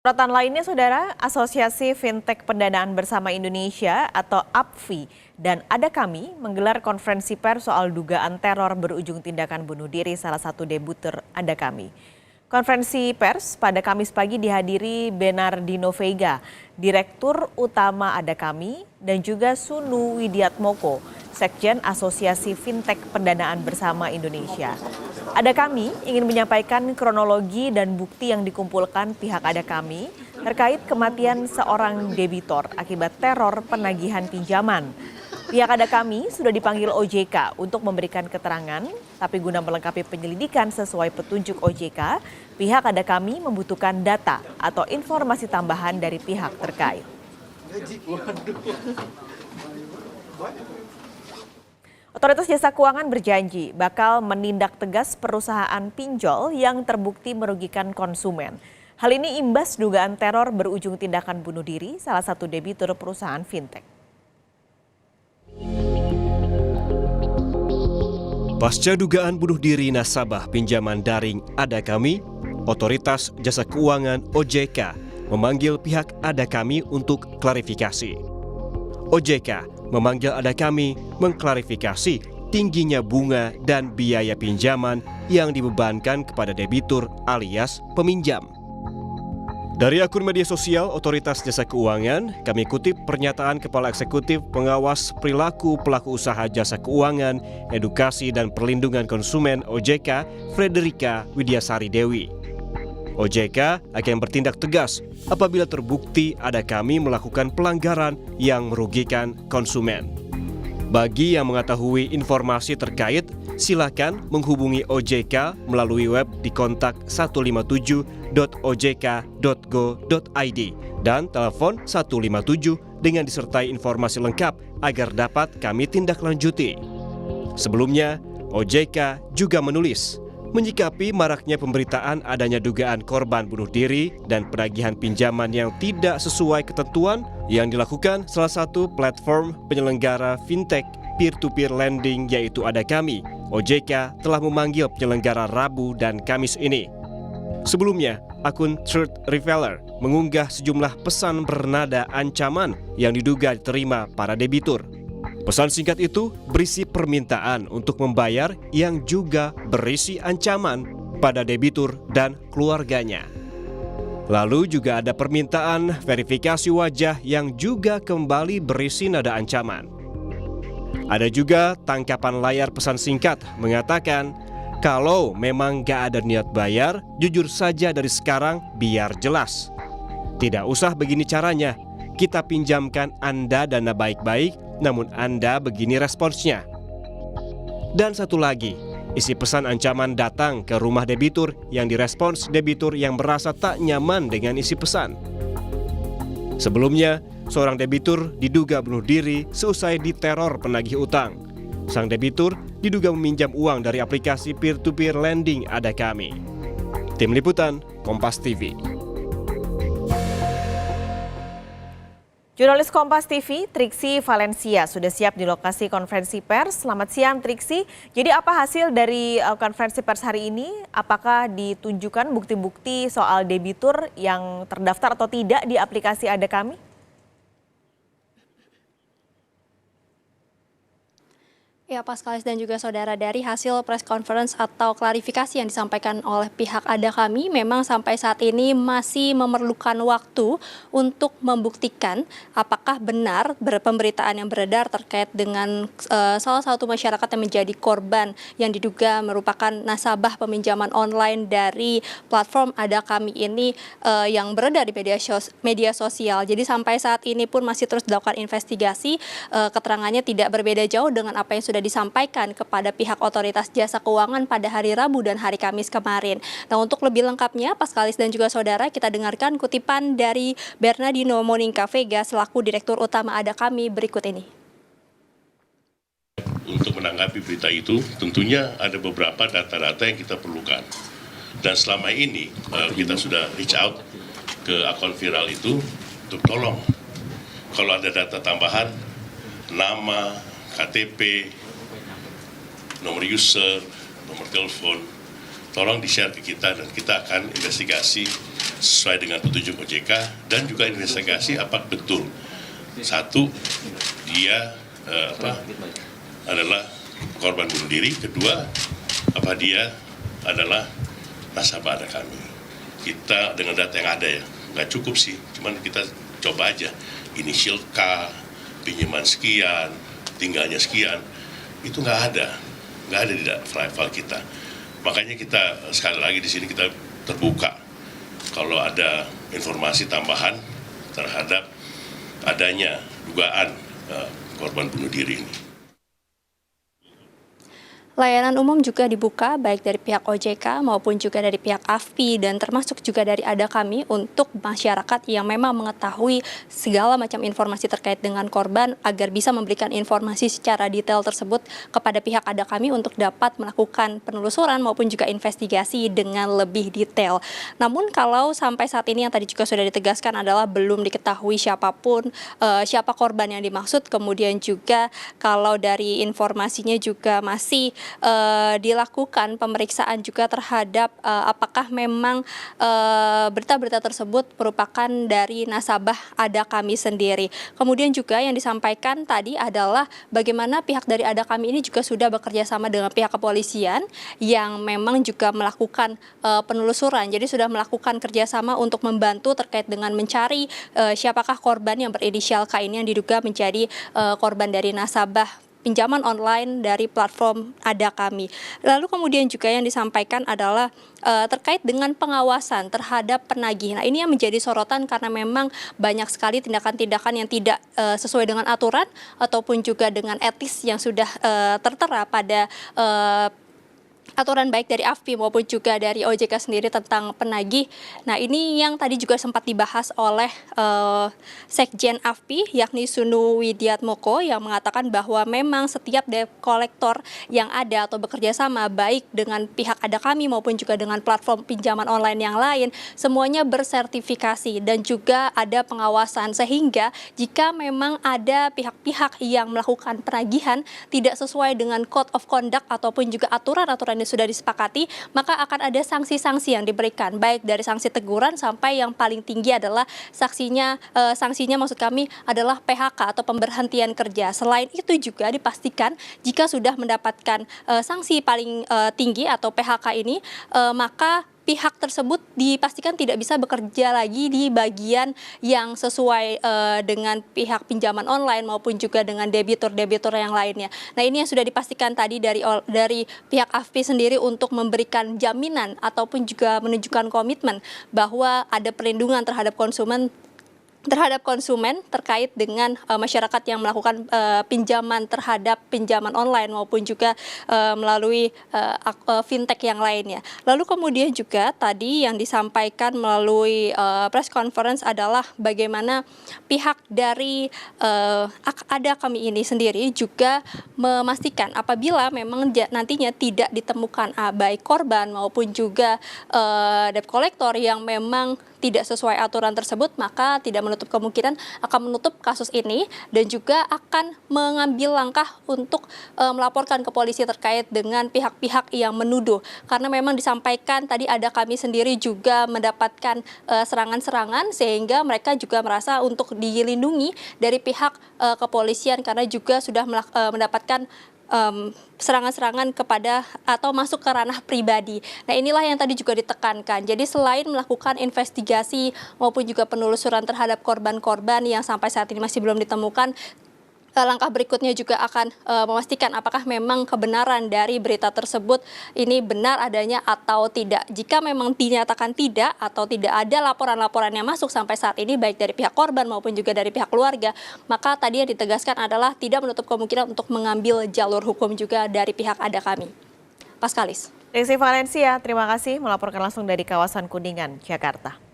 Sorotan lainnya, Saudara, Asosiasi Fintech Pendanaan Bersama Indonesia atau APFI dan Ada Kami menggelar konferensi pers soal dugaan teror berujung tindakan bunuh diri salah satu debuter Ada Kami. Konferensi pers pada Kamis pagi dihadiri Bernardino Veiga, Direktur Utama Ada Kami, dan juga Sunu Widiatmoko, Sekjen Asosiasi Fintech Pendanaan Bersama Indonesia. Ada Kami ingin menyampaikan kronologi dan bukti yang dikumpulkan pihak Ada Kami terkait kematian seorang debitor akibat teror penagihan pinjaman. Pihak Ada Kami sudah dipanggil OJK untuk memberikan keterangan, tapi guna melengkapi penyelidikan sesuai petunjuk OJK, pihak Ada Kami membutuhkan data atau informasi tambahan dari pihak terkait. Otoritas Jasa Keuangan berjanji bakal menindak tegas perusahaan pinjol yang terbukti merugikan konsumen. Hal ini imbas dugaan teror berujung tindakan bunuh diri salah satu debitur perusahaan fintech. Pasca dugaan bunuh diri nasabah pinjaman daring Ada Kami, Otoritas Jasa Keuangan OJK memanggil pihak Ada Kami untuk klarifikasi. OJK memanggil Ada Kami mengklarifikasi tingginya bunga dan biaya pinjaman yang dibebankan kepada debitur alias peminjam. Dari akun media sosial Otoritas Jasa Keuangan, kami kutip pernyataan Kepala Eksekutif Pengawas Perilaku Pelaku Usaha Jasa Keuangan, Edukasi dan Perlindungan Konsumen OJK, Frederika Widiasari Dewi. OJK akan bertindak tegas apabila terbukti Ada Kami melakukan pelanggaran yang merugikan konsumen. Bagi yang mengetahui informasi terkait, silakan menghubungi OJK melalui web di kontak 157.ojk.go.id dan telepon 157 dengan disertai informasi lengkap agar dapat kami tindak lanjuti. Sebelumnya, OJK juga menulis, menyikapi maraknya pemberitaan adanya dugaan korban bunuh diri dan penagihan pinjaman yang tidak sesuai ketentuan yang dilakukan salah satu platform penyelenggara fintech peer-to-peer lending yaitu Ada Kami, OJK telah memanggil penyelenggara Rabu dan Kamis ini. Sebelumnya, akun Truth Revealer mengunggah sejumlah pesan bernada ancaman yang diduga diterima para debitur. Pesan singkat itu berisi permintaan untuk membayar yang juga berisi ancaman pada debitur dan keluarganya. Lalu juga ada permintaan verifikasi wajah yang juga kembali berisi nada ancaman. Ada juga tangkapan layar pesan singkat mengatakan, kalau memang gak ada niat bayar, jujur saja dari sekarang biar jelas. Tidak usah begini caranya, kita pinjamkan Anda dana baik-baik, namun Anda begini responsnya. Dan satu lagi, isi pesan ancaman datang ke rumah debitur yang direspons debitur yang merasa tak nyaman dengan isi pesan. Sebelumnya, seorang debitur diduga bunuh diri seusai diteror penagih utang. Sang debitur diduga meminjam uang dari aplikasi peer-to-peer lending Ada Kami. Tim Liputan, Kompas TV. Jurnalis Kompas TV, Triksi Valencia, sudah siap di lokasi konferensi pers. Selamat siang, Triksi. Jadi apa hasil dari konferensi pers hari ini? Apakah ditunjukkan bukti-bukti soal debitur yang terdaftar atau tidak di aplikasi Ada Kami? Ya, Paskalis dan juga saudara, dari hasil press conference atau klarifikasi yang disampaikan oleh pihak Ada Kami, memang sampai saat ini masih memerlukan waktu untuk membuktikan apakah benar pemberitaan yang beredar terkait dengan salah satu masyarakat yang menjadi korban yang diduga merupakan nasabah peminjaman online dari platform Ada Kami ini yang beredar di media sosial. Jadi sampai saat ini pun masih terus dilakukan investigasi, keterangannya tidak berbeda jauh dengan apa yang sudah disampaikan kepada pihak Otoritas Jasa Keuangan pada hari Rabu dan hari Kamis kemarin. Nah, untuk lebih lengkapnya, Paskalis dan juga saudara, kita dengarkan kutipan dari Bernardino Monica Veiga selaku Direktur Utama Ada Kami berikut ini. Untuk menanggapi berita itu, tentunya ada beberapa data-data yang kita perlukan. Dan selama ini kita sudah reach out ke akun viral itu untuk tolong kalau ada data tambahan, nama, KTP, nomor user, nomor telepon, tolong di-share ke kita dan kita akan investigasi sesuai dengan petunjuk OJK dan juga investigasi apa betul satu dia adalah korban bunuh diri, kedua apa dia adalah nasabah Ada Kami. Kita dengan data yang ada ya nggak cukup sih, cuman kita coba aja inisial K, pinjaman sekian, tinggalnya sekian, itu nggak ada di file kita. Makanya kita sekali lagi di sini kita terbuka kalau ada informasi tambahan terhadap adanya dugaan korban bunuh diri ini. Layanan umum juga dibuka baik dari pihak OJK maupun juga dari pihak AFPI dan termasuk juga dari Ada Kami untuk masyarakat yang memang mengetahui segala macam informasi terkait dengan korban agar bisa memberikan informasi secara detail tersebut kepada pihak Ada Kami untuk dapat melakukan penelusuran maupun juga investigasi dengan lebih detail. Namun kalau sampai saat ini yang tadi juga sudah ditegaskan adalah belum diketahui siapa korban yang dimaksud, kemudian juga kalau dari informasinya juga masih dilakukan pemeriksaan juga terhadap apakah memang berita-berita tersebut merupakan dari nasabah Ada Kami sendiri. Kemudian juga yang disampaikan tadi adalah bagaimana pihak dari Ada Kami ini juga sudah bekerja sama dengan pihak kepolisian yang memang juga melakukan penelusuran. Jadi sudah melakukan kerjasama untuk membantu terkait dengan mencari siapakah korban yang berinisial K ini yang diduga menjadi korban dari nasabah pinjaman online dari platform Ada Kami. Lalu kemudian juga yang disampaikan adalah terkait dengan pengawasan terhadap penagih. Nah, ini yang menjadi sorotan karena memang banyak sekali tindakan-tindakan yang tidak sesuai dengan aturan ataupun juga dengan etis yang sudah tertera pada aturan baik dari AFPI maupun juga dari OJK sendiri tentang penagih. Nah, ini yang tadi juga sempat dibahas oleh Sekjen AFPI yakni Sunu Widiatmoko yang mengatakan bahwa memang setiap debt collector yang ada atau bekerja sama baik dengan pihak Ada Kami maupun juga dengan platform pinjaman online yang lain semuanya bersertifikasi dan juga ada pengawasan sehingga jika memang ada pihak-pihak yang melakukan penagihan tidak sesuai dengan code of conduct ataupun juga aturan-aturan yang sudah disepakati, maka akan ada sanksi-sanksi yang diberikan, baik dari sanksi teguran sampai yang paling tinggi adalah sanksinya maksud kami adalah PHK atau pemberhentian kerja. Selain itu juga dipastikan jika sudah mendapatkan sanksi paling tinggi atau PHK ini, maka pihak tersebut dipastikan tidak bisa bekerja lagi di bagian yang sesuai dengan pihak pinjaman online maupun juga dengan debitur-debitur yang lainnya. Nah, ini yang sudah dipastikan tadi dari pihak AFPI sendiri untuk memberikan jaminan ataupun juga menunjukkan komitmen bahwa ada perlindungan terhadap konsumen terkait dengan masyarakat yang melakukan pinjaman terhadap pinjaman online maupun juga melalui fintech yang lainnya. Lalu kemudian juga tadi yang disampaikan melalui press conference adalah bagaimana pihak dari Ada Kami ini sendiri juga memastikan apabila memang nantinya tidak ditemukan baik korban maupun juga debt collector yang memang tidak sesuai aturan tersebut, maka tidak menutup kemungkinan akan menutup kasus ini dan juga akan mengambil langkah untuk melaporkan ke polisi terkait dengan pihak-pihak yang menuduh. Karena memang disampaikan tadi Ada Kami sendiri juga mendapatkan serangan-serangan sehingga mereka juga merasa untuk dilindungi dari pihak kepolisian karena juga sudah mendapatkan serangan-serangan kepada atau masuk ke ranah pribadi. Nah, inilah yang tadi juga ditekankan. Jadi selain melakukan investigasi maupun juga penelusuran terhadap korban-korban yang sampai saat ini masih belum ditemukan, langkah berikutnya juga akan memastikan apakah memang kebenaran dari berita tersebut ini benar adanya atau tidak. Jika memang dinyatakan tidak atau tidak ada laporan-laporan yang masuk sampai saat ini baik dari pihak korban maupun juga dari pihak keluarga, maka tadi yang ditegaskan adalah tidak menutup kemungkinan untuk mengambil jalur hukum juga dari pihak Ada Kami. Paskalis. Desi Valencia, terima kasih melaporkan langsung dari kawasan Kuningan, Jakarta.